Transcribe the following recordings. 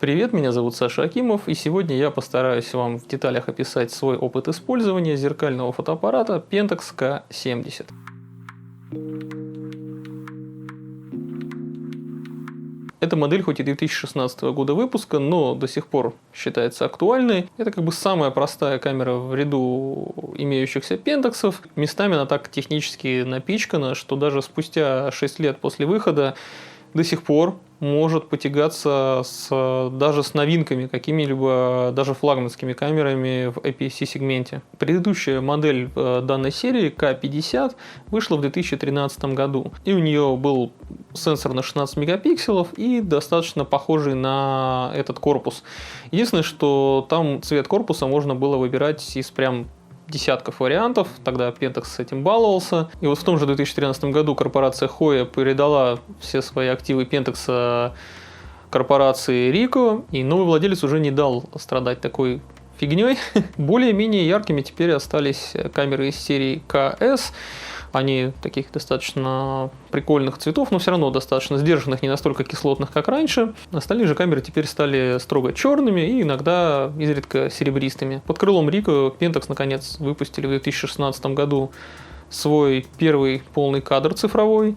Привет, меня зовут Саша Акимов, и сегодня я постараюсь вам в деталях описать свой опыт использования зеркального фотоаппарата Pentax K70. Эта модель хоть и 2016 года выпуска, но до сих пор считается актуальной. Это как бы самая простая камера в ряду имеющихся Pentax'ов. Местами она так технически напичкана, что даже спустя 6 лет после выхода до сих пор может потягаться даже с новинками, какими-либо даже флагманскими камерами в APS-C-сегменте. Предыдущая модель данной серии K50 вышла в 2013 году. И у нее был сенсор на 16 мегапикселов и достаточно похожий на этот корпус. Единственное, что там цвет корпуса можно было выбирать из прям десятков вариантов, тогда Pentax с этим баловался. И вот в том же 2013 году корпорация Hoya передала все свои активы Pentax корпорации Ricoh, и новый владелец уже не дал страдать такой фигней. Более-менее яркими теперь остались камеры из серии KS. Они таких достаточно прикольных цветов, но все равно достаточно сдержанных, не настолько кислотных, как раньше. Остальные же камеры теперь стали строго черными и иногда изредка серебристыми. Под крылом Ricoh Pentax наконец выпустили в 2016 году свой первый полный кадр цифровой.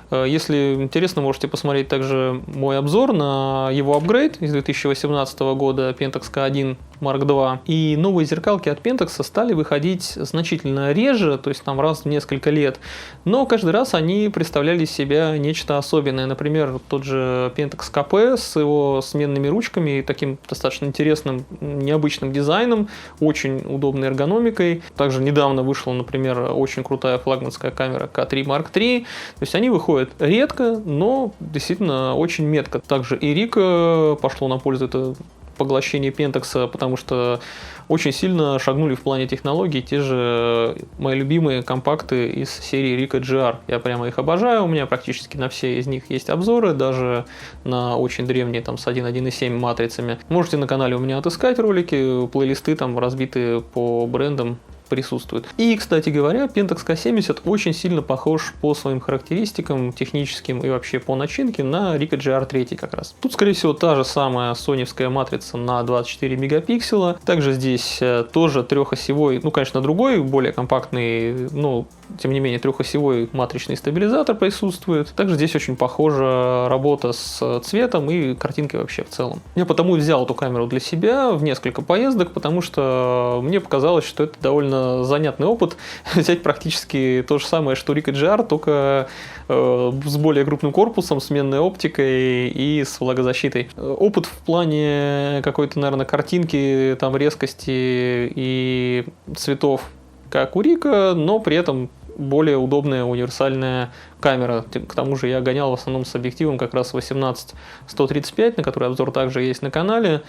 Если интересно, можете посмотреть также мой обзор на его апгрейд из 2018 года Pentax K1 Mark II. И новые зеркалки от Pentax стали выходить значительно реже, то есть там раз в несколько лет. Но каждый раз они представляли из себя нечто особенное. Например, тот же Pentax KP с его сменными ручками и таким достаточно интересным, необычным дизайном, очень удобной эргономикой. Также недавно вышла, например, очень крутая флагманская камера K3 Mark III. То есть они выходят редко, но действительно очень метко. Также и Ricoh пошло на пользу это поглощение Pentax, потому что очень сильно шагнули в плане технологий те же мои любимые компакты из серии Ricoh GR. Я прямо их обожаю, у меня практически на все из них есть обзоры, даже на очень древние там с 1.1.7 матрицами. Можете на канале у меня отыскать ролики, плейлисты там разбиты по брендам присутствует. И, кстати говоря, Pentax K70 очень сильно похож по своим характеристикам техническим и вообще по начинке на Ricoh GR3 как раз. Тут, скорее всего, та же самая соневская матрица на 24 мегапикселя. Также здесь тоже трехосевой, ну, конечно, другой, более компактный, но, тем не менее, трехосевой матричный стабилизатор присутствует. Также здесь очень похожа работа с цветом и картинкой вообще в целом. Я потому и взял эту камеру для себя в несколько поездок, потому что мне показалось, что это довольно занятный опыт взять практически то же самое, что Ricoh GR, только с более крупным корпусом, сменной оптикой и с влагозащитой. Опыт в плане какой-то, наверное, картинки, там резкости и цветов, как у Ricoh, но при этом более удобная универсальная камера. К тому же я гонял в основном с объективом как раз 18-135, на который обзор также есть на канале.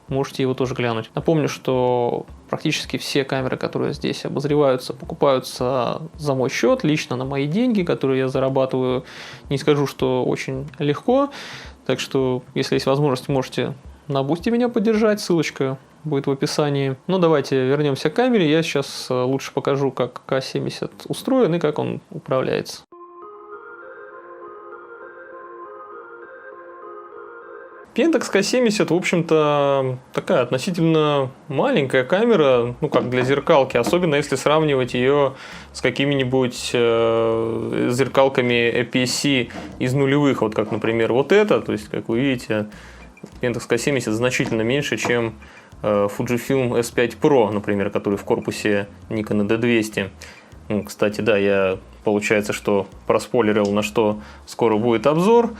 Можете его тоже глянуть. Напомню, что практически все камеры, которые здесь обозреваются, покупаются за мой счет, лично на мои деньги, которые я зарабатываю. Не скажу, что очень легко. Так что, если есть возможность, можете на Бусти меня поддержать. Ссылочка будет в описании. Но давайте вернемся к камере. Я сейчас лучше покажу, как K70 устроен и как он управляется. Pentax K70, в общем-то, такая относительно маленькая камера, ну как для зеркалки, особенно если сравнивать ее с какими-нибудь зеркалками APS-C из нулевых, вот как, например, вот это, то есть, как вы видите, Pentax K70 значительно меньше, чем Fujifilm S5 Pro, например, который в корпусе Nikon D200. Ну, кстати, да, я, получается, что проспойлерил, на что скоро будет обзор.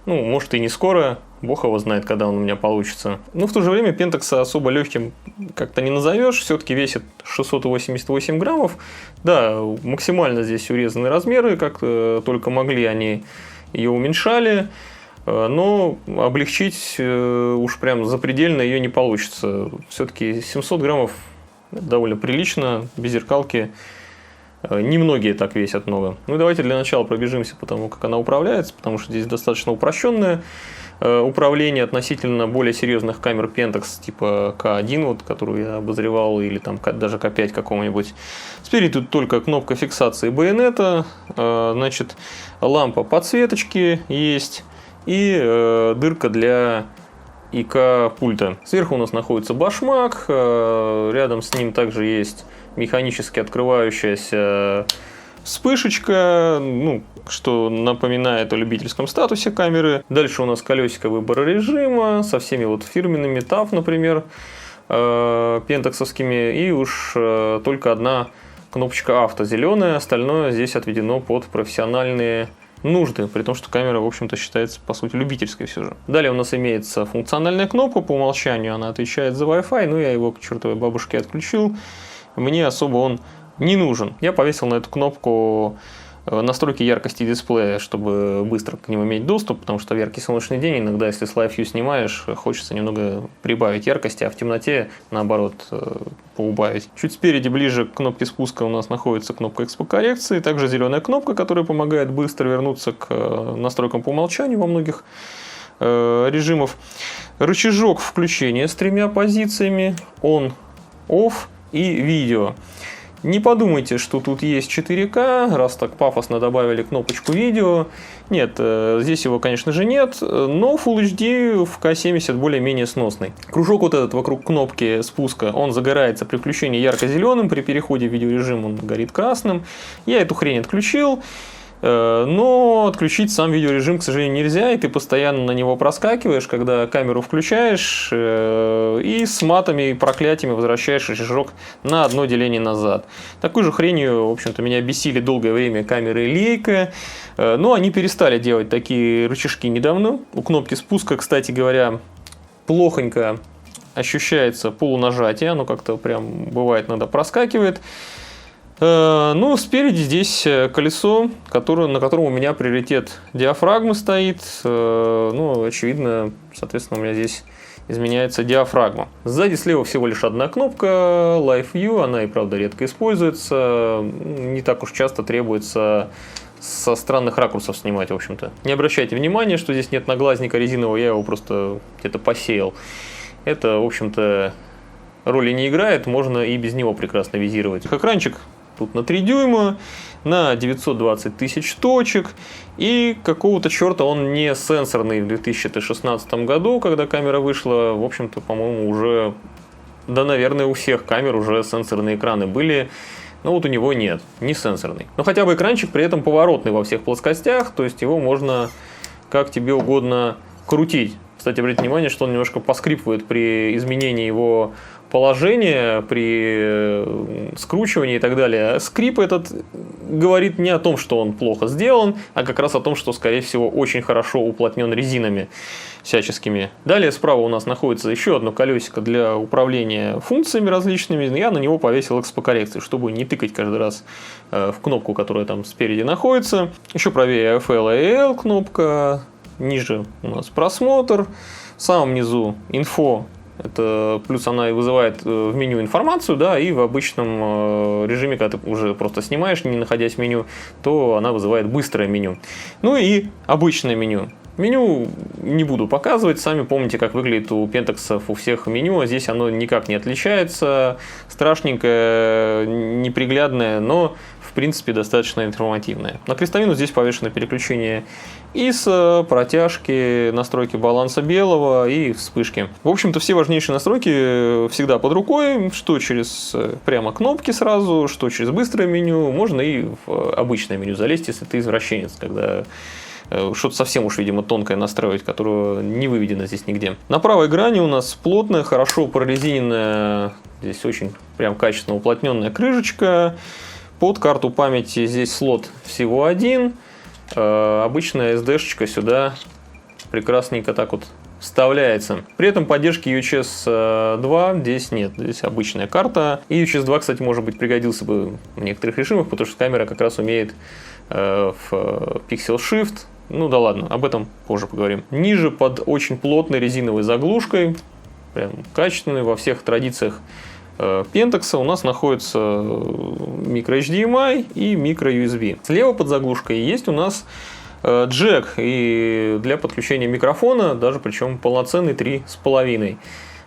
Ну, может и не скоро, бог его знает, когда он у меня получится. Но в то же время Pentax особо легким как-то не назовешь, все-таки весит 688 граммов. Да, максимально здесь урезаны размеры, как только могли, они ее уменьшали. Но облегчить уж прям запредельно ее не получится. Все-таки 700 граммов довольно прилично, без зеркалки. Немногие так весят много. Ну и давайте для начала пробежимся по тому, как она управляется, потому что здесь достаточно упрощенное управление относительно более серьезных камер Pentax типа K1, вот, которую я обозревал, или там даже K5 какого-нибудь. Спереди тут только кнопка фиксации байонета, значит, лампа подсветочки есть и дырка для ИК пульта. Сверху у нас находится башмак, рядом с ним также есть механически открывающаяся вспышечка, ну, что напоминает о любительском статусе камеры. Дальше у нас колесико выбора режима со всеми вот фирменными TAF, например, пентаксовскими, и уж только одна кнопочка авто зеленая, остальное здесь отведено под профессиональные нужды, при том, что камера, в общем-то, считается, по сути, любительской все же. Далее у нас имеется функциональная кнопка, по умолчанию она отвечает за Wi-Fi, но я его к чертовой бабушке отключил, мне особо он не нужен. Я повесил на эту кнопку настройки яркости дисплея, чтобы быстро к ним иметь доступ, потому что в яркий солнечный день иногда, если с Live View снимаешь, хочется немного прибавить яркости, а в темноте, наоборот, поубавить. Чуть спереди, ближе к кнопке спуска, у нас находится кнопка экспокоррекции, также зеленая кнопка, которая помогает быстро вернуться к настройкам по умолчанию во многих режимов. Рычажок включения с 3 позициями: on, off и видео. Не подумайте, что тут есть 4К, раз так пафосно добавили кнопочку видео. Нет, здесь его, конечно же, нет, но Full HD в К70 более-менее сносный. Кружок вот этот вокруг кнопки спуска, он загорается при включении ярко-зеленым, при переходе в видеорежим он горит красным. Я эту хрень отключил. Но отключить сам видеорежим, к сожалению, нельзя, и ты постоянно на него проскакиваешь, когда камеру включаешь, и с матами и проклятиями возвращаешь рычажок на одно деление назад. Такой же хренью, в общем-то, меня бесили долгое время камеры Leica, но они перестали делать такие рычажки недавно. У кнопки спуска, кстати говоря, плохонько ощущается полунажатие, оно как-то прям бывает иногда проскакивает. Ну, спереди здесь колесо, на котором у меня приоритет диафрагмы стоит. Ну, очевидно, соответственно, у меня здесь изменяется диафрагма. Сзади слева всего лишь одна кнопка Live View, она и правда редко используется, не так уж часто требуется со странных ракурсов снимать, в общем-то. Не обращайте внимания, что здесь нет наглазника резинового, я его просто где-то посеял. Это, в общем-то, роли не играет, можно и без него прекрасно визировать. Экранчик тут на 3 дюйма, на 920 тысяч точек, и какого-то черта он не сенсорный в 2016 году, когда камера вышла. В общем-то, по-моему, уже, да, наверное, у всех камер уже сенсорные экраны были, но вот у него нет, не сенсорный. Но хотя бы экранчик при этом поворотный во всех плоскостях, то есть его можно как тебе угодно крутить. Кстати, обратите внимание, что он немножко поскрипывает при изменении его положения, при скручивании и так далее. Скрип этот говорит не о том, что он плохо сделан, а как раз о том, что, скорее всего, очень хорошо уплотнен резинами всяческими. Далее справа у нас находится еще одно колесико для управления функциями различными. Я на него повесил экспокоррекцию, чтобы не тыкать каждый раз в кнопку, которая там спереди находится. Еще правее AFL и AL кнопка. Ниже у нас просмотр. В самом низу инфо. Это плюс она и вызывает в меню информацию, да, и в обычном режиме, когда ты уже просто снимаешь, не находясь в меню, то она вызывает быстрое меню. Ну и обычное меню. Меню не буду показывать, сами помните, как выглядит у пентаксов у всех меню, а здесь оно никак не отличается, страшненькое, неприглядное, но в принципе достаточно информативное. На крестовину здесь повешено переключение ISO, протяжки, настройки баланса белого и вспышки. В общем-то, все важнейшие настройки всегда под рукой, что через прямо кнопки сразу, что через быстрое меню, можно и в обычное меню залезть, если ты извращенец, когда что-то совсем уж, видимо, тонкое настраивать, которое не выведено здесь нигде. На правой грани у нас плотная, хорошо прорезиненная, здесь очень прям качественно уплотненная крышечка. Под карту памяти здесь слот всего один. Обычная SD-шечка сюда прекрасненько так вот вставляется. При этом поддержки UHS 2 здесь нет. Здесь обычная карта. И UHS 2, кстати, может быть, пригодился бы в некоторых режимах, потому что камера как раз умеет в Pixel Shift. Ну да ладно, об этом позже поговорим. Ниже под очень плотной резиновой заглушкой, прям качественной во всех традициях Pentax, у нас находится micro HDMI и micro USB. Слева под заглушкой есть у нас джек и для подключения микрофона, даже причем полноценный 3,5.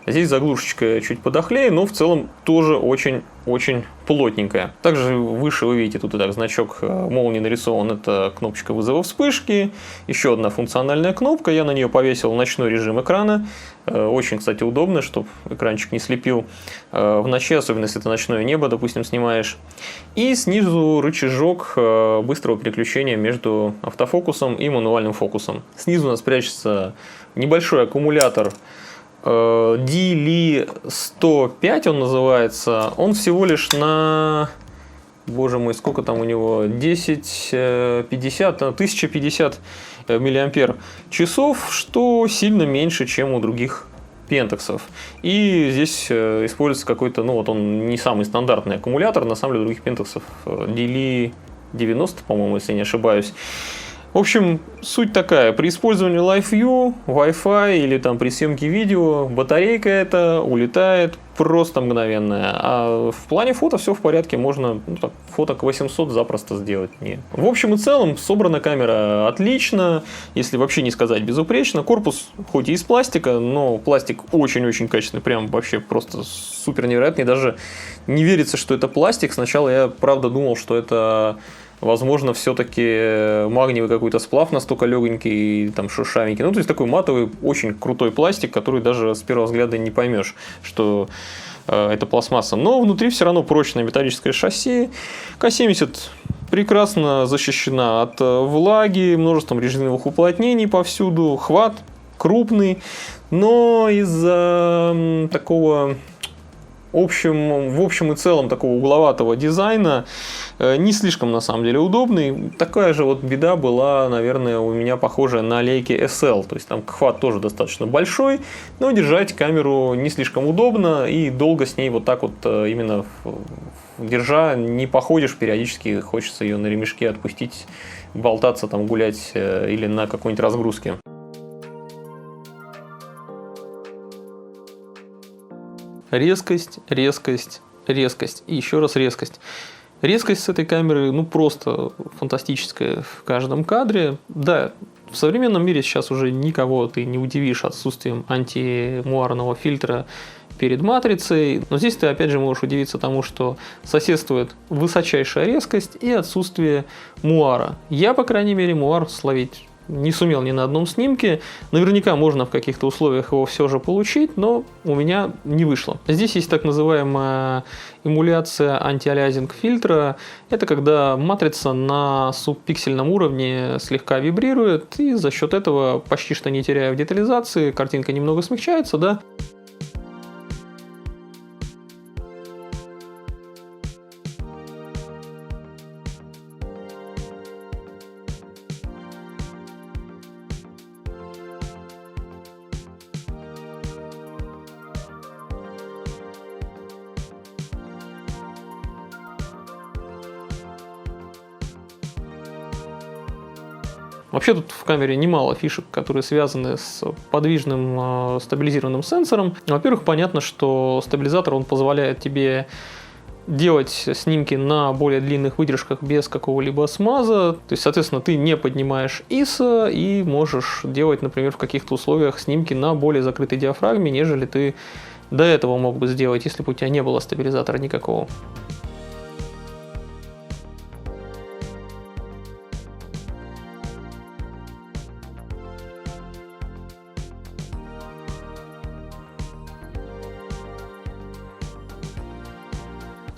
Здесь заглушечка чуть подохлее, но в целом тоже очень плотненькая. Также выше вы видите, тут и так значок молнии нарисован, это кнопочка вызова вспышки, еще одна функциональная кнопка, я на нее повесил ночной режим экрана, очень, кстати, удобно, чтобы экранчик не слепил в ночи, особенно если ты ночное небо, допустим, снимаешь. И снизу рычажок быстрого переключения между автофокусом и мануальным фокусом. Снизу у нас прячется небольшой аккумулятор DLI-105 он называется. Он всего лишь на, боже мой, сколько там у него, 1050 миллиампер часов, что сильно меньше, чем у других пентаксов. И здесь используется какой-то, ну вот он не самый стандартный аккумулятор, на самом деле других пентаксов DLI-90, по-моему, если не ошибаюсь. В общем, суть такая, при использовании Live View, Wi-Fi или там при съемке видео, батарейка эта улетает просто мгновенная. А в плане фото все в порядке, можно фоток 800 запросто сделать. Нет. В общем и целом, собрана камера отлично, если вообще не сказать безупречно. Корпус хоть и из пластика, но пластик очень-очень качественный, прям вообще просто супер невероятный. Даже не верится, что это пластик. Сначала я правда думал, что это... Возможно, все-таки магниевый какой-то сплав настолько легонький и там шершавенький. Ну, то есть такой матовый, очень крутой пластик, который даже с первого взгляда не поймешь, что это пластмасса. Но внутри все равно прочное металлическое шасси. К-70 прекрасно защищена от влаги, множеством резиновых уплотнений повсюду. Хват крупный, но из-за такого... в общем и целом такого угловатого дизайна не слишком на самом деле удобный. Такая же вот беда была, наверное, у меня похожая на Leica SL. То есть там хват тоже достаточно большой, но держать камеру не слишком удобно и долго с ней вот так вот именно держа не походишь, периодически хочется ее на ремешке отпустить, болтаться там, гулять или на какой-нибудь разгрузке. Резкость, резкость, резкость и еще раз резкость. Резкость с этой камеры ну просто фантастическая в каждом кадре. Да, в современном мире сейчас уже никого ты не удивишь отсутствием антимуарного фильтра перед матрицей, но здесь ты опять же можешь удивиться тому, что соседствует высочайшая резкость и отсутствие муара. Я, по крайней мере, муар словить не сумел ни на одном снимке. Наверняка можно в каких-то условиях его все же получить, но у меня не вышло. Здесь есть так называемая эмуляция антиалиасинг фильтра. Это когда матрица на субпиксельном уровне слегка вибрирует, и за счет этого, почти что не теряя в детализации, картинка немного смягчается, да. Вообще тут в камере немало фишек, которые связаны с подвижным стабилизированным сенсором. Во-первых, понятно, что стабилизатор он позволяет тебе делать снимки на более длинных выдержках без какого-либо смаза. То есть, соответственно, ты не поднимаешь ISO и можешь делать, например, в каких-то условиях снимки на более закрытой диафрагме, нежели ты до этого мог бы сделать, если бы у тебя не было стабилизатора никакого.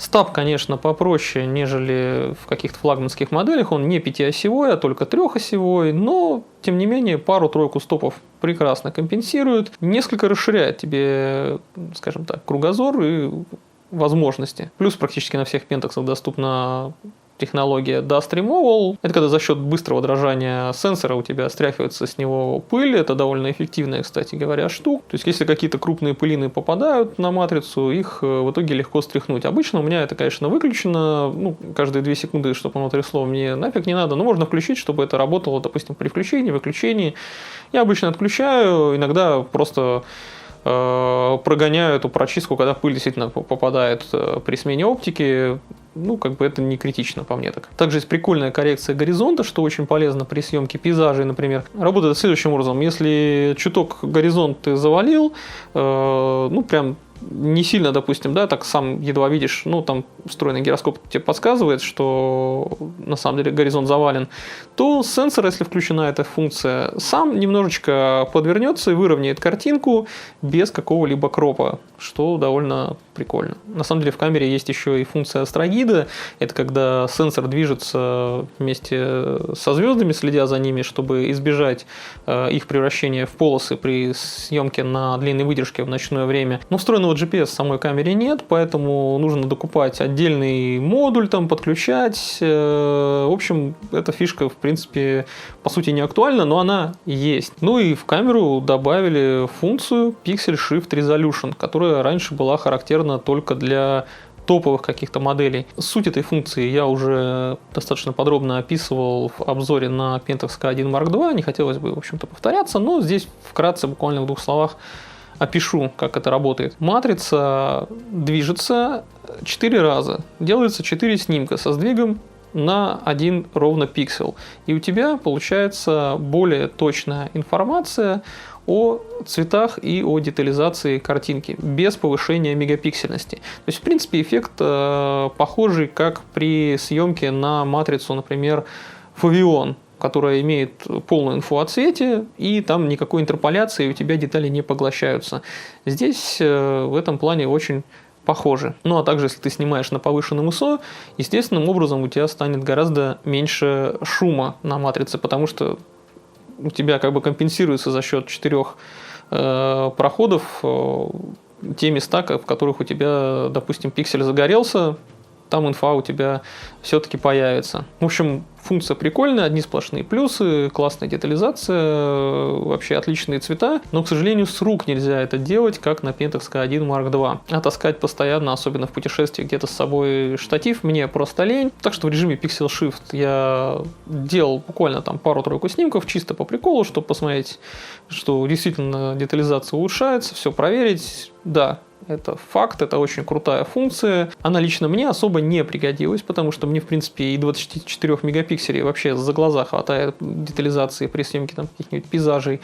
Стаб, конечно, попроще, нежели в каких-то флагманских моделях. Он не 5-осевой, а только 3-осевой, но, тем не менее, пару-тройку стопов прекрасно компенсирует. Несколько расширяет тебе, скажем так, кругозор и возможности. Плюс практически на всех пентаксах доступна технология Dust Removal. Это когда за счет быстрого дрожания сенсора у тебя стряхивается с него пыль. Это довольно эффективная, кстати говоря, штука. То есть, если какие-то крупные пылины попадают на матрицу, их в итоге легко стряхнуть. Обычно у меня это, конечно, выключено. Ну, каждые 2 секунды, чтобы оно трясло, мне нафиг не надо. Но можно включить, чтобы это работало, допустим, при включении, выключении. Я обычно отключаю, иногда просто прогоняю эту прочистку, когда пыль действительно попадает при смене оптики. ну, как бы это не критично по мне так. Также есть прикольная коррекция горизонта, что очень полезно при съемке пейзажей, например. Работает следующим образом. Если чуток горизонт ты завалил, ну, прям не сильно, допустим, да, так сам едва видишь, ну, там встроенный гироскоп тебе подсказывает, что на самом деле горизонт завален, то сенсор, если включена эта функция, сам немножечко подвернется и выровняет картинку без какого-либо кропа, что довольно прикольно. На самом деле в камере есть еще и функция астрогида, это когда сенсор движется вместе со звездами, следя за ними, чтобы избежать их превращения в полосы при съемке на длинной выдержке в ночное время. Но встроенного GPS в самой камере нет, поэтому нужно докупать отдельный модуль, там подключать. В общем, эта фишка, в принципе, по сути не актуальна, но она есть. Ну и в камеру добавили функцию Pixel Shift Resolution, которая раньше была характерна только для топовых каких-то моделей. Суть этой функции я уже достаточно подробно описывал в обзоре на Pentax K1 Mark II. Не хотелось бы, в общем-то, повторяться, но здесь вкратце, буквально в 2 словах, опишу, как это работает. Матрица движется 4 раза. Делается 4 снимка со сдвигом на 1 ровно пиксель. И у тебя получается более точная информация о цветах и о детализации картинки без повышения мегапиксельности. То есть, в принципе, эффект похожий, как при съемке на матрицу, например, Foveon, которая имеет полную инфу о цвете, и там никакой интерполяции, и у тебя детали не поглощаются. Здесь в этом плане очень похоже. Ну а также, если ты снимаешь на повышенном ISO, естественным образом у тебя станет гораздо меньше шума на матрице, потому что у тебя как бы компенсируется за счет 4 проходов те места, в которых у тебя, допустим, пиксель загорелся, там инфа у тебя все-таки появится. В общем, функция прикольная, одни сплошные плюсы, классная детализация, вообще отличные цвета, но, к сожалению, с рук нельзя это делать, как на Pentax K1 Mark II. А таскать постоянно, особенно в путешествии, где-то с собой штатив, мне просто лень. Так что в режиме Pixel Shift я делал буквально там пару-тройку снимков, чисто по приколу, чтобы посмотреть, что действительно детализация улучшается, все проверить. Да, это факт, это очень крутая функция. Она лично мне особо не пригодилась, потому что мне, в принципе, и 24 мегапикселей вообще за глаза хватает детализации при съемке там каких-нибудь пейзажей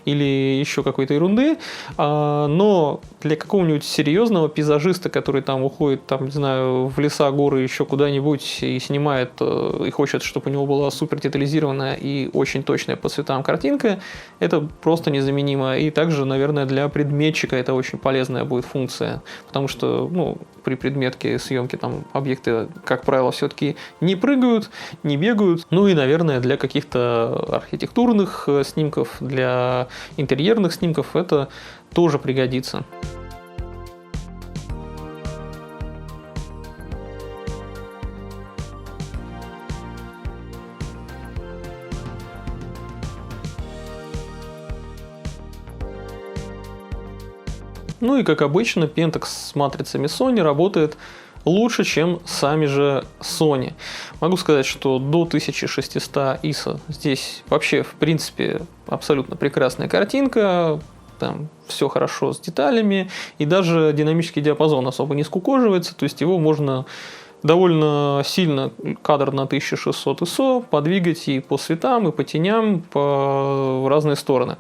или еще какой-то ерунды. Но для какого-нибудь серьезного пейзажиста, который там уходит, там, не знаю, в леса, горы, еще куда-нибудь и снимает, и хочет, чтобы у него была супер детализированная и очень точная по цветам картинка, это просто незаменимо. И также, наверное, для предметчика это очень полезная будет функция. Потому что, ну, при предметке съемки там объекты, как правило, все-таки не прыгают, не бегают. Ну и, наверное, для каких-то архитектурных снимков, для интерьерных снимков это тоже пригодится. Ну и, как обычно, Pentax с матрицами Sony работает лучше, чем сами же Sony. Могу сказать, что до 1600 ISO здесь вообще, в принципе, абсолютно прекрасная картинка. Там все хорошо с деталями. И даже динамический диапазон особо не скукоживается. То есть его можно довольно сильно кадр на 1600 ISO подвигать и по цветам, и по теням, в разные стороны.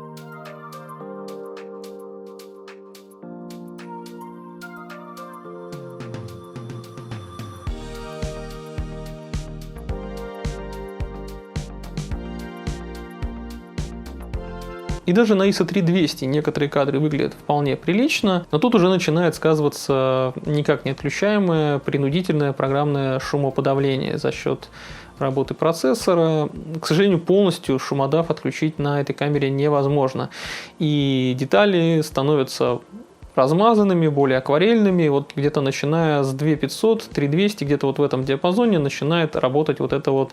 И даже на ISO 3200 некоторые кадры выглядят вполне прилично, но тут уже начинает сказываться никак не отключаемое принудительное программное шумоподавление за счет работы процессора. К сожалению, полностью шумодав отключить на этой камере невозможно. И детали становятся размазанными, более акварельными. Вот где-то начиная с 2500, 3200, где-то вот в этом диапазоне начинает работать вот эта вот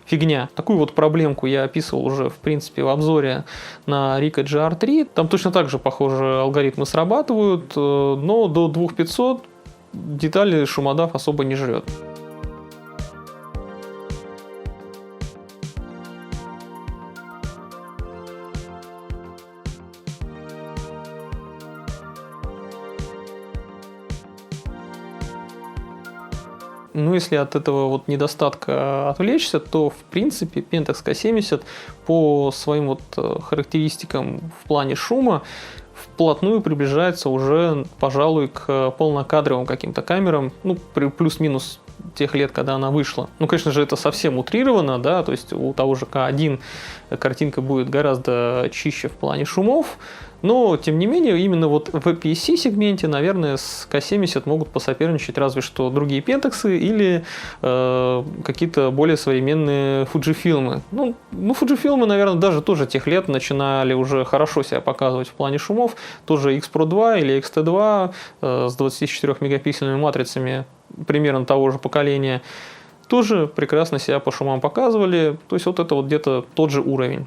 фигня. Такую вот проблемку я описывал уже, в принципе, в обзоре на Ricoh GR3. Там точно так же, похоже, алгоритмы срабатывают, но до 2500 детали шумодав особо не жрет. Но если от этого вот недостатка отвлечься, то в принципе Pentax K70 по своим вот характеристикам в плане шума вплотную приближается уже, пожалуй, к полнокадровым каким-то камерам, ну, плюс-минус тех лет, когда она вышла. Ну, конечно же, это совсем утрировано, да, то есть у того же К1 картинка будет гораздо чище в плане шумов, но, тем не менее, именно вот в APS-C-сегменте, наверное, с K70 могут посоперничать разве что другие Pentax или какие-то более современные Fujifilm. Ну, Fujifilm, наверное, даже тоже тех лет начинали уже хорошо себя показывать в плане шумов. Тоже X-Pro 2 или XT2 с 24-мегапиксельными матрицами примерно того же поколения тоже прекрасно себя по шумам показывали. То есть вот это вот где-то тот же уровень.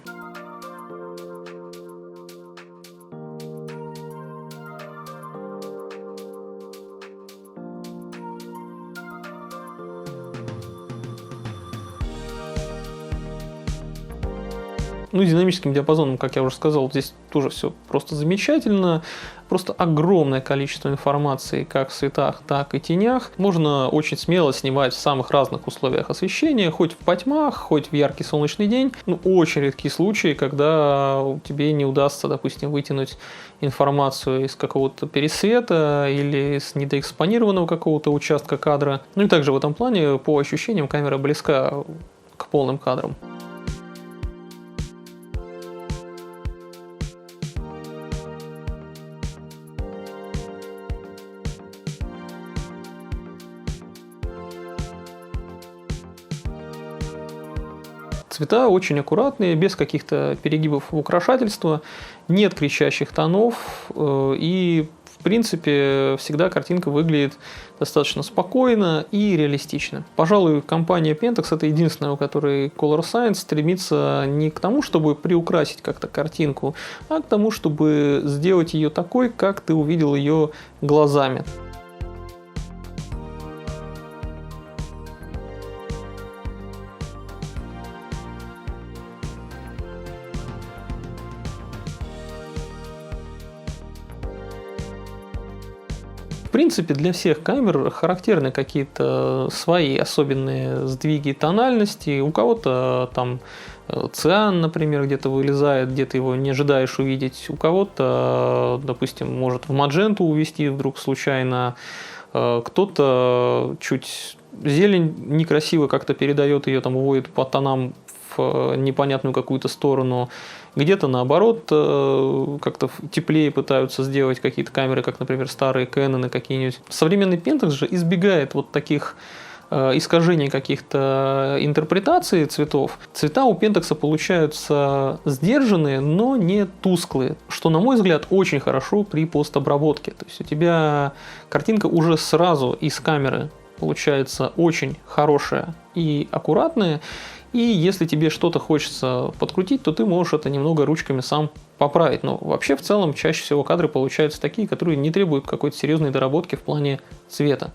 Ну, динамическим диапазоном, как я уже сказал, здесь тоже все просто замечательно. Просто огромное количество информации как в цветах, так и тенях. Можно очень смело снимать в самых разных условиях освещения, хоть в потьмах, хоть в яркий солнечный день. Ну, очень редкие случаи, когда тебе не удастся, допустим, вытянуть информацию из какого-то пересвета или с недоэкспонированного какого-то участка кадра. Ну и также в этом плане, по ощущениям, камера близка к полным кадрам. Цвета очень аккуратные, без каких-то перегибов в украшательство, нет кричащих тонов, и в принципе всегда картинка выглядит достаточно спокойно и реалистично. Пожалуй, компания Pentax это единственная, у которой Color Science стремится не к тому, чтобы приукрасить как-то картинку, а к тому, чтобы сделать ее такой, как ты увидел ее глазами. В принципе, для всех камер характерны какие-то свои особенные сдвиги тональности. У кого-то там циан, например, где-то вылезает, где-то его не ожидаешь увидеть. У кого-то, допустим, может в мадженту увести вдруг случайно. Кто-то чуть зелень некрасиво как-то передает ее, там уводит по тонам в непонятную какую-то сторону. Где-то наоборот как-то теплее пытаются сделать какие-то камеры, как, например, старые Canon какие-нибудь. Современный Pentax же избегает вот таких искажений каких-то интерпретаций цветов. Цвета у Pentax получаются сдержанные, но не тусклые, что, на мой взгляд, очень хорошо при постобработке. То есть у тебя картинка уже сразу из камеры получается очень хорошая и аккуратная. И если тебе что-то хочется подкрутить, то ты можешь это немного ручками сам поправить. Но вообще в целом чаще всего кадры получаются такие, которые не требуют какой-то серьезной доработки в плане цвета.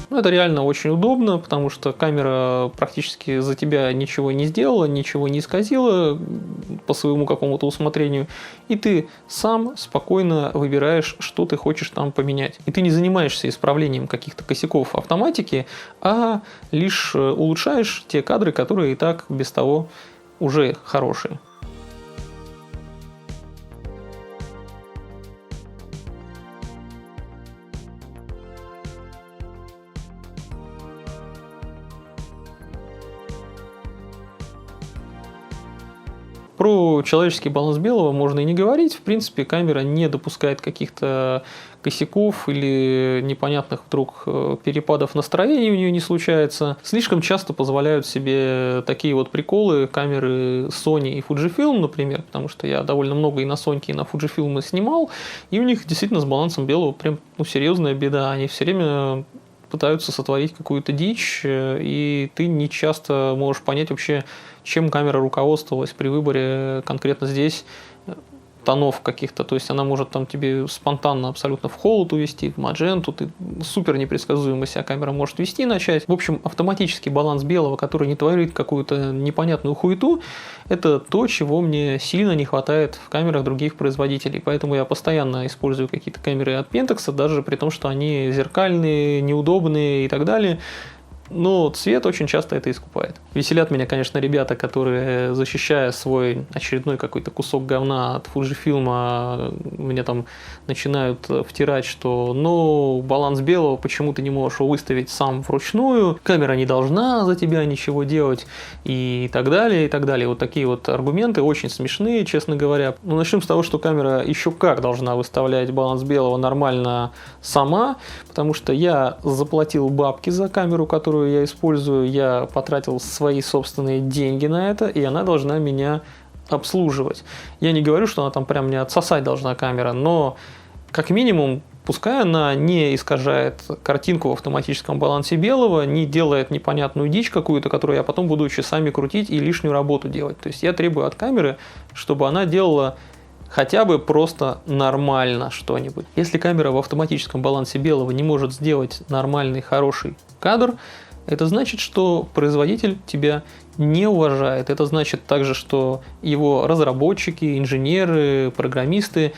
Ну, это реально очень удобно, потому что камера практически за тебя ничего не сделала, ничего не исказила по своему какому-то усмотрению, и ты сам спокойно выбираешь, что ты хочешь там поменять. И ты не занимаешься исправлением каких-то косяков автоматики, а лишь улучшаешь те кадры, которые и так без того уже хорошие. Про человеческий баланс белого можно и не говорить. В принципе, камера не допускает каких-то косяков или непонятных вдруг перепадов настроения у нее не случается. Слишком часто позволяют себе такие вот приколы камеры Sony и Fujifilm, например, потому что я довольно много и на Sony, и на Fujifilm снимал, и у них действительно с балансом белого прям серьезная беда. Они все время пытаются сотворить какую-то дичь, и ты не часто можешь понять вообще, чем камера руководствовалась при выборе конкретно здесь тонов каких-то, то есть она может там тебе спонтанно абсолютно в холод увести, в мадженту, ты супер непредсказуемо себя камера может вести начать. В общем, автоматический баланс белого, который не творит какую-то непонятную хуету, это то, чего мне сильно не хватает в камерах других производителей, поэтому я постоянно использую какие-то камеры от Pentax, даже при том, что они зеркальные, неудобные и так далее. Но цвет очень часто это искупает. Веселят меня, конечно, ребята, которые, защищая свой очередной какой-то кусок говна от Fujifilm, мне там начинают втирать, что ну, баланс белого, почему ты не можешь его выставить сам вручную, камера не должна за тебя ничего делать и так далее, и так далее. Вот такие вот аргументы очень смешные, честно говоря. Но начнем с того, что камера еще как должна выставлять баланс белого нормально сама, потому что я заплатил бабки за камеру, которую я использую, я потратил свои собственные деньги на это, и она должна меня обслуживать. Я не говорю, что она там прям мне отсосать должна камера, но как минимум пускай она не искажает картинку в автоматическом балансе белого, не делает непонятную дичь какую-то, которую я потом буду часами крутить и лишнюю работу делать. То есть я требую от камеры, чтобы она делала хотя бы просто нормально что-нибудь. Если камера в автоматическом балансе белого не может сделать нормальный, хороший кадр, это значит, что производитель тебя не уважает. Это значит также, что его разработчики, инженеры, программисты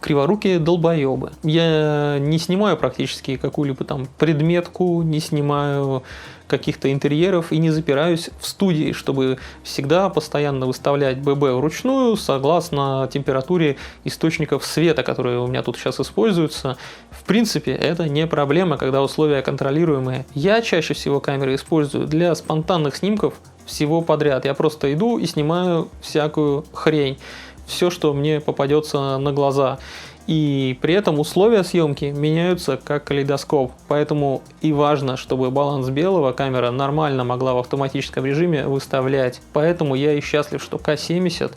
криворукие долбоебы. Я не снимаю практически какую-либо там предметку, не снимаю каких-то интерьеров и не запираюсь в студии, чтобы всегда постоянно выставлять ББ вручную согласно температуре источников света, которые у меня тут сейчас используются. В принципе, это не проблема, когда условия контролируемые. Я чаще всего камеры использую для спонтанных снимков всего подряд. Я просто иду и снимаю всякую хрень. Все, что мне попадется на глаза. И при этом условия съемки меняются как калейдоскоп. Поэтому и важно, чтобы баланс белого камера нормально могла в автоматическом режиме выставлять. Поэтому я и счастлив, что К70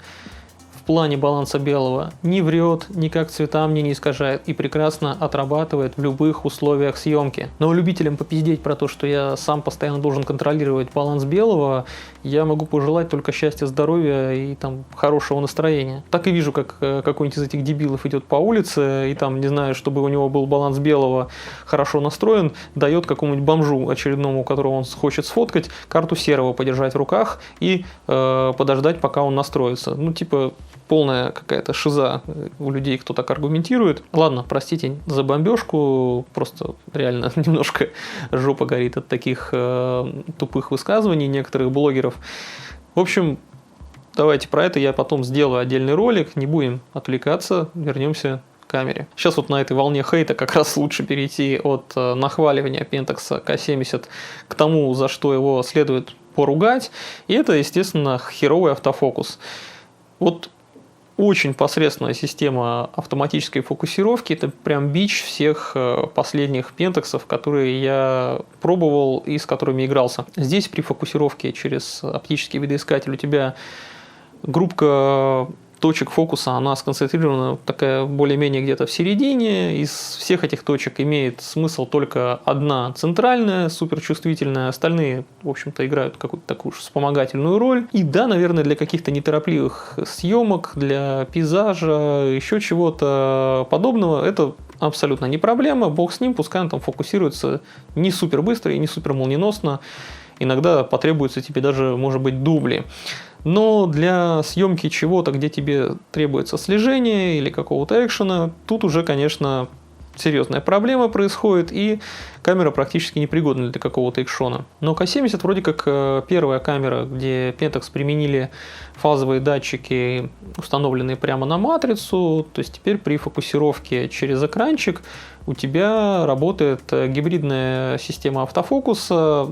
в плане баланса белого не врет, никак цвета мне не искажает и прекрасно отрабатывает в любых условиях съемки. Но любителям попиздеть про то, что я сам постоянно должен контролировать баланс белого, я могу пожелать только счастья, здоровья и там хорошего настроения. Так и вижу, как какой-нибудь из этих дебилов идет по улице и там, не знаю, чтобы у него был баланс белого хорошо настроен, дает какому-нибудь бомжу очередному, которого он хочет сфоткать, карту серого подержать в руках и подождать, пока он настроится. Ну, типа, полная какая-то шиза у людей, кто так аргументирует. Ладно, простите за бомбежку, просто реально немножко жопа горит от таких тупых высказываний некоторых блогеров. В общем, давайте про это я потом сделаю отдельный ролик, не будем отвлекаться, вернемся к камере. Сейчас вот на этой волне хейта как раз лучше перейти от нахваливания Pentax K70 к тому, за что его следует поругать, и это, естественно, херовый автофокус. Вот очень посредственная система автоматической фокусировки. Это прям бич всех последних пентаксов, которые я пробовал и с которыми игрался. Здесь при фокусировке через оптический видоискатель у тебя группка точек фокуса, она сконцентрирована такая более-менее где-то в середине. Из всех этих точек имеет смысл только одна центральная, суперчувствительная. Остальные, в общем-то, играют какую-то такую вспомогательную роль. И да, наверное, для каких-то неторопливых съемок, для пейзажа, еще чего-то подобного, это абсолютно не проблема. Бог с ним, пускай он там фокусируется не супер быстро и не супер молниеносно. Иногда потребуется тебе даже, может быть, дубли. Но для съемки чего-то, где тебе требуется слежение или какого-то экшена, тут уже, конечно, серьезная проблема происходит, и камера практически непригодна для какого-то экшона. Но К70 вроде как первая камера, где Pentax применили фазовые датчики, установленные прямо на матрицу, то есть теперь при фокусировке через экранчик у тебя работает гибридная система автофокуса,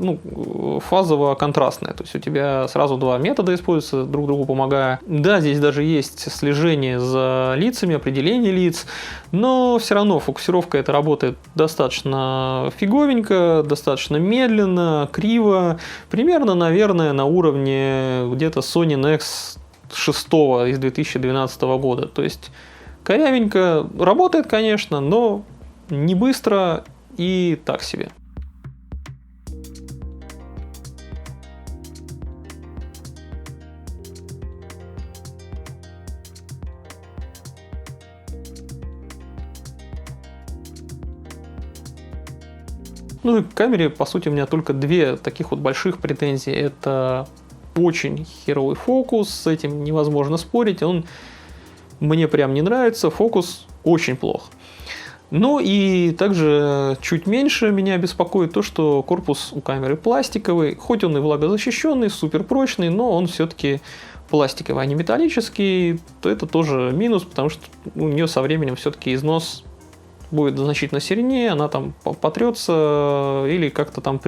фазово-контрастная. То есть у тебя сразу два метода используются, друг другу помогая. Да, здесь даже есть слежение за лицами, определение лиц, но все равно фокусировка это работает достаточно фиговенько, достаточно медленно, криво. Примерно, наверное, на уровне где-то Sony Nex 6 из 2012 года. То есть корявенько, работает, конечно, но не быстро и так себе. Ну и к камере, по сути, у меня только две таких вот больших претензии. Это очень херовый фокус, с этим невозможно спорить, он мне прям не нравится, фокус очень плох. Ну и также чуть меньше меня беспокоит то, что корпус у камеры пластиковый, хоть он и влагозащищенный, супер прочный, но он все-таки пластиковый, а не металлический, то это тоже минус, потому что у нее со временем все-таки износ будет значительно сильнее, она там потрется или как-то там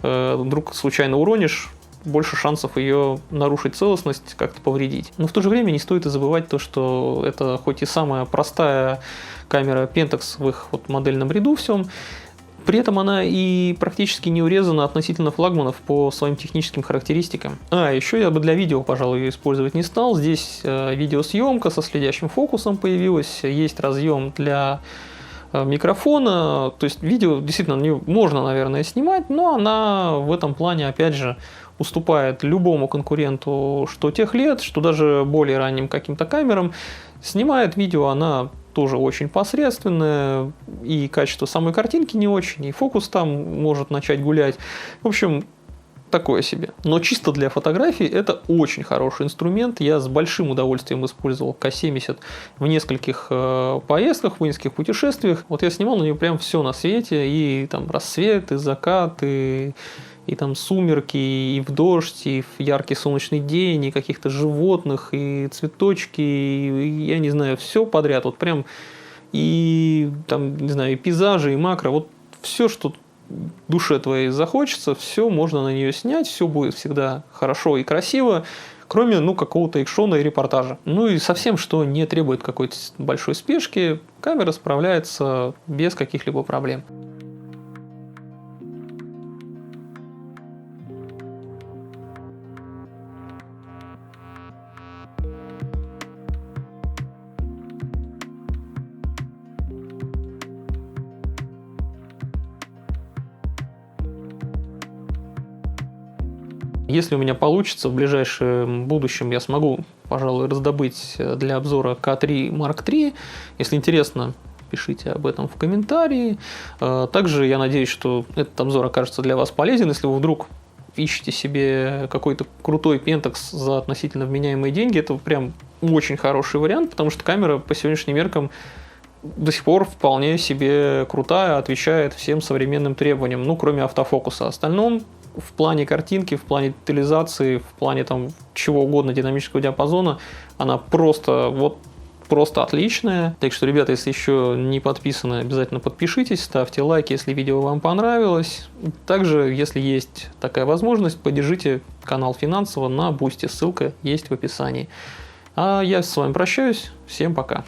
вдруг случайно уронишь, больше шансов ее нарушить целостность, как-то повредить. Но в то же время не стоит и забывать то, что это хоть и самая простая камера Pentax в их вот модельном ряду всем, при этом она и практически не урезана относительно флагманов по своим техническим характеристикам. Еще я бы для видео, пожалуй, ее использовать не стал. Здесь видеосъемка со следящим фокусом появилась, есть разъем для микрофона, то есть видео действительно можно, наверное, снимать, но она в этом плане, опять же, уступает любому конкуренту, что тех лет, что даже более ранним каким-то камерам. Снимает видео она тоже очень посредственная, и качество самой картинки не очень, и фокус там может начать гулять. В общем, такое себе. Но чисто для фотографий это очень хороший инструмент. Я с большим удовольствием использовал К70 в нескольких поездках, в нескольких путешествиях. Вот я снимал на нее прям все на свете, и там рассвет, и закат, и там сумерки, и в дождь, и в яркий солнечный день, и каких-то животных, и цветочки, и я не знаю, все подряд. Вот прям и там, не знаю, и пейзажи, и макро, вот все, что душе твоей захочется, все можно на нее снять, все будет всегда хорошо и красиво, кроме, какого-то экшона и репортажа. Ну и совсем, что не требует какой-то большой спешки, камера справляется без каких-либо проблем. Если у меня получится, в ближайшем будущем я смогу, пожалуй, раздобыть для обзора К3 Mark III. Если интересно, пишите об этом в комментарии. Также я надеюсь, что этот обзор окажется для вас полезен. Если вы вдруг ищете себе какой-то крутой Pentax за относительно вменяемые деньги, это прям очень хороший вариант, потому что камера по сегодняшним меркам до сих пор вполне себе крутая, отвечает всем современным требованиям, кроме автофокуса. Остальном в плане картинки, в плане детализации, в плане там чего угодно, динамического диапазона, она просто отличная. Так что, ребята, если еще не подписаны, обязательно подпишитесь, ставьте лайки, если видео вам понравилось. Также, если есть такая возможность, поддержите канал финансово на Boosty, ссылка есть в описании. А я с вами прощаюсь, всем пока.